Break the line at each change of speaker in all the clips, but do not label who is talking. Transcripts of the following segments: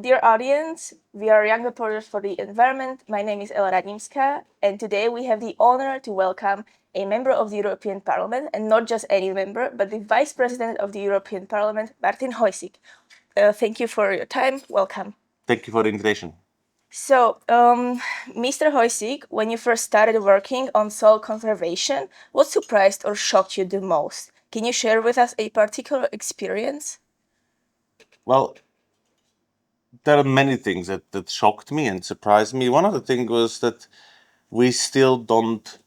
Dear audience, we are young reporters for the environment. My name is Ella Radimská, and today we have the honor to welcome a member of the European Parliament, and not just any member, but the Vice President of the European Parliament, Martin Hojsík. Thank you for your time. Welcome.
Thank you for the invitation.
So, Mr. Hojsík, when you first started working on soil conservation, what surprised or shocked you the most? Can you share with us a particular experience?
Well, there are many things that shocked me and surprised me. One of the things was that we still don't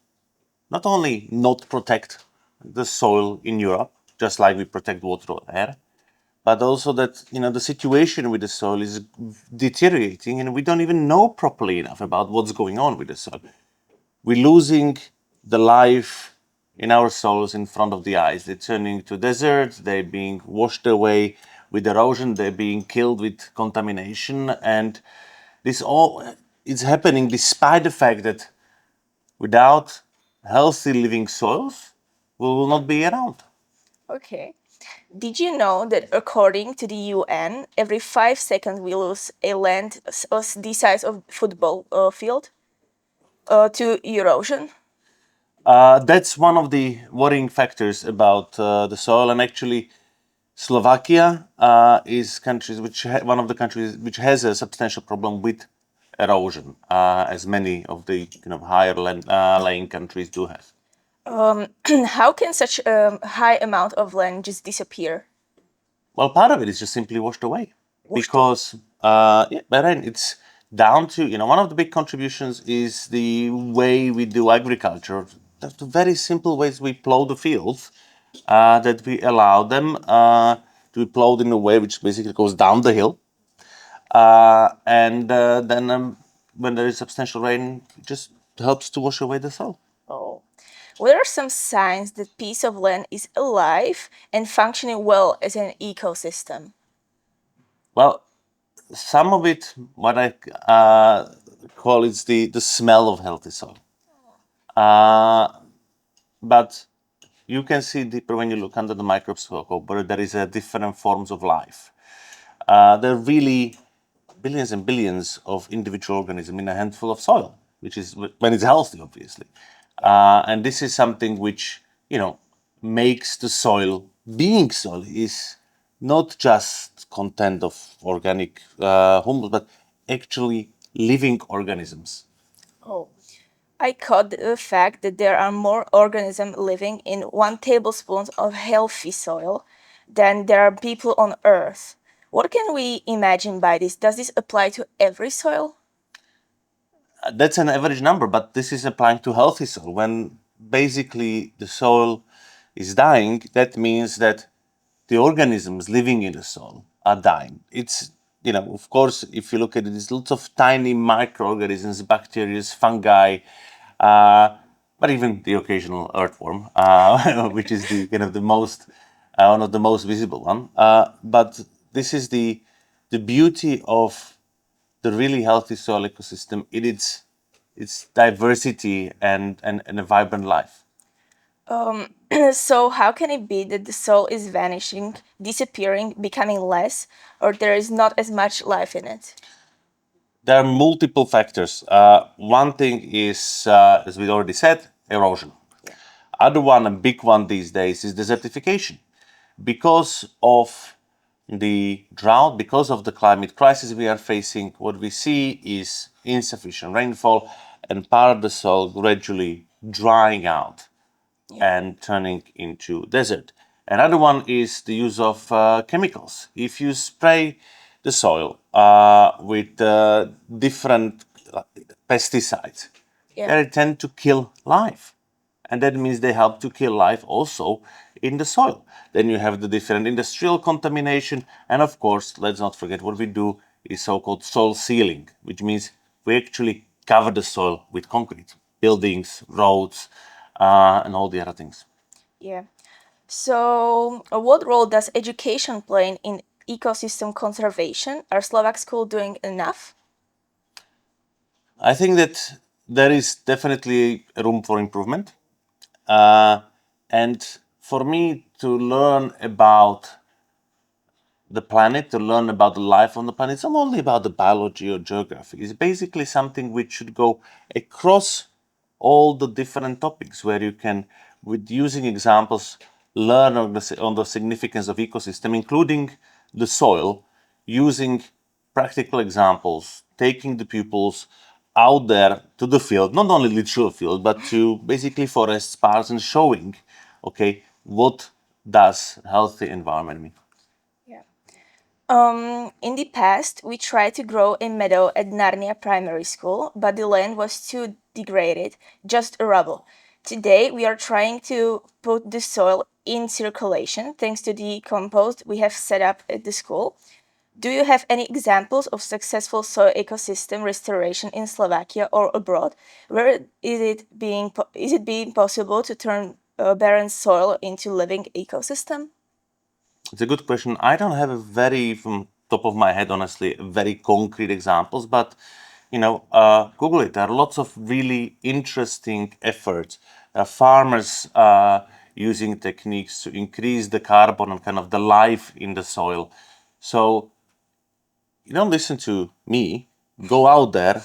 not only not protect the soil in Europe, just like we protect water or air, but also that the situation with the soil is deteriorating and we don't even know properly enough about what's going on with the soil. We're losing the life in our soils in front of the eyes. They're turning to deserts, they're being washed away with erosion, they're being killed with contamination, and this all is happening despite the fact that without healthy living soils, we will not be around.
Okay. Did you know that according to the UN, every 5 seconds we lose a land the size of football field to erosion?
That's one of the worrying factors about the soil, and actually, Slovakia is one of the countries which has a substantial problem with erosion, as many of the higher laying countries do have.
How can such a high amount of land just disappear?
Well, part of it is just simply washed away because but then it's down to one of the big contributions is the way we do agriculture. The very simple ways we plow the fields, that we allow them to be plowed in a way which basically goes down the hill, and then when there is substantial rain, it just helps to wash away the soil.
Oh. What are some signs that piece of land is alive and functioning well as an ecosystem?
Well, some of it, what I call it's the smell of healthy soil. But you can see deeper when you look under the microscope, but there is different forms of life. There are really billions and billions of individual organisms in a handful of soil, which is when it's healthy, obviously. And this is something which, makes the soil, being soil, is not just content of organic humus, but actually living organisms.
Oh. I caught the fact that there are more organisms living in 1 tablespoon of healthy soil than there are people on Earth. What can we imagine by this? Does this apply to every soil?
That's an average number, but this is applying to healthy soil. When basically the soil is dying, that means that the organisms living in the soil are dying. It's, of course, if you look at it, there's lots of tiny microorganisms, bacteria, fungi, but even the occasional earthworm, which is the most one of the most visible one. But this is the beauty of the really healthy soil ecosystem in its diversity and a vibrant life.
So, how can it be that the soil is vanishing, disappearing, becoming less, or there is not as much life in it?
There are multiple factors. One thing is, as we already said, erosion.
Yeah.
Other one, a big one these days, is desertification. Because of the drought, because of the climate crisis we are facing, what we see is insufficient rainfall and part of the soil gradually drying out and turning into desert. Another one is the use of chemicals. If you spray the soil with different pesticides, they tend to kill life. And that means they help to kill life also in the soil. Then you have the different industrial contamination. And of course, let's not forget what we do is so-called soil sealing, which means we actually cover the soil with concrete, buildings, roads, and all the other things.
Yeah. So, what role does education play in ecosystem conservation? Are Slovak schools doing enough?
I think that there is definitely room for improvement. And for me to learn about the planet, to learn about the life on the planet. It's not only about the biology or geography. It's basically something which should go across all the different topics, where you can, with using examples, learn on the significance of ecosystem, including the soil, using practical examples, taking the pupils out there to the field, not only literal field, but to basically forests, parks, and showing, okay, what does healthy environment mean?
In the past, we tried to grow a meadow at Narnia Primary School, but the land was too degraded, just a rubble. Today, we are trying to put the soil in circulation thanks to the compost we have set up at the school. Do you have any examples of successful soil ecosystem restoration in Slovakia or abroad? Where is it being possible to turn barren soil into living ecosystem?
It's a good question. I don't have a very, from top of my head, honestly, very concrete examples, but Google it. There are lots of really interesting efforts. Farmers using techniques to increase the carbon and kind of the life in the soil. So you don't listen to me. Go out there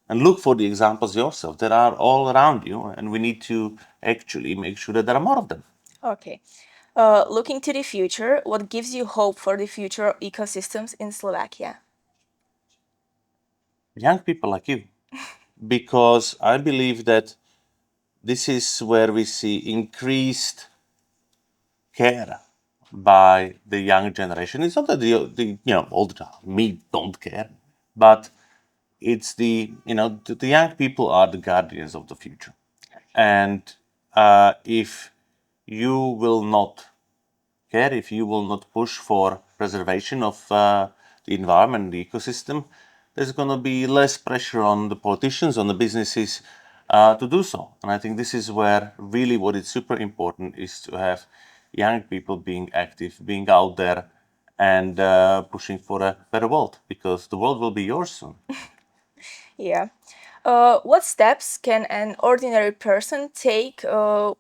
and look for the examples yourself that are all around you, and we need to actually make sure that there are more of them.
Okay. Looking to the future, what gives you hope for the future of ecosystems in Slovakia?
Young people like you, because I believe that this is where we see increased care by the young generation. It's not that the older me don't care, but it's the young people are the guardians of the future, and if you will not care, if you will not push for preservation of the environment, the ecosystem, there's going to be less pressure on the politicians, on the businesses to do so. And I think this is where really what is super important is to have young people being active, being out there and pushing for a better world, because the world will be yours soon.
Yeah. What steps can an ordinary person take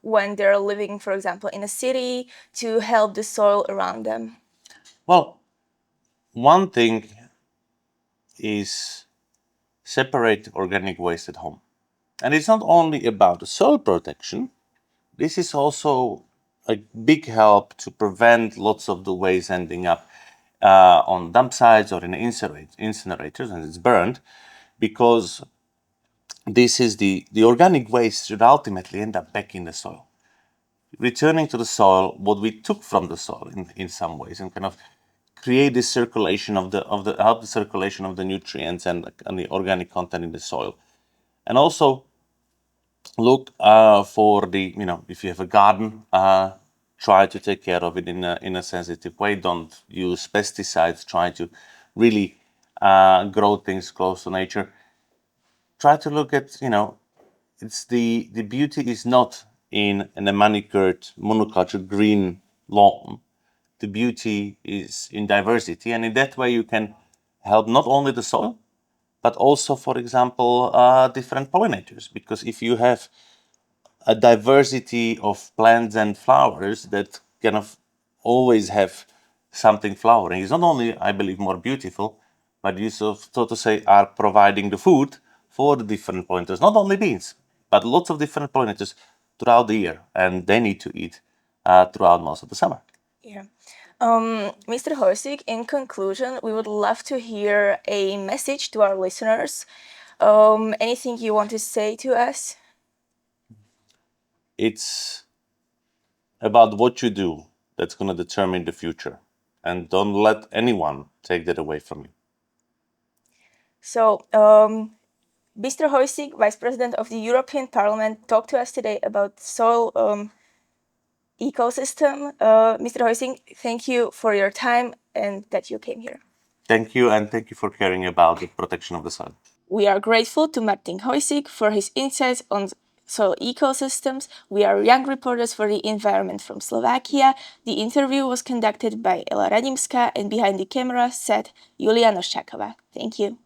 when they're living, for example, in a city to help the soil around them?
Well, one thing is separate organic waste at home. And it's not only about the soil protection, this is also a big help to prevent lots of the waste ending up on dump sites or in incinerators, and it's burned, because this is the organic waste should ultimately end up back in the soil, returning to the soil what we took from the soil in some ways, and kind of create this circulation of the circulation of the nutrients and the organic content in the soil. And also look for the, if you have a garden, try to take care of it in a sensitive way. Don't use pesticides. Try to really grow things close to nature. Try to look at, it's the beauty is not in a manicured monoculture green lawn. The beauty is in diversity, and in that way you can help not only the soil, but also, for example, different pollinators. Because if you have a diversity of plants and flowers that kind of always have something flowering, it's not only, I believe, more beautiful, but you so to say are providing the food for the different pollinators, not only bees, but lots of different pollinators throughout the year, and they need to eat throughout most of the summer.
Yeah. Mr. Hojsík, in conclusion, we would love to hear a message to our listeners. Anything you want to say to us?
It's about what you do that's going to determine the future, and don't let anyone take that away from you.
So, Mr. Hojsík, Vice President of the European Parliament, talked to us today about soil ecosystem. Mr. Hojsík, thank you for your time and that you came here.
Thank you, and thank you for caring about the protection of the soil.
We are grateful to Martin Hojsík for his insights on soil ecosystems. We are young reporters for the environment from Slovakia. The interview was conducted by Ella Radimská, and behind the camera sat Julia Noščáková. Thank you.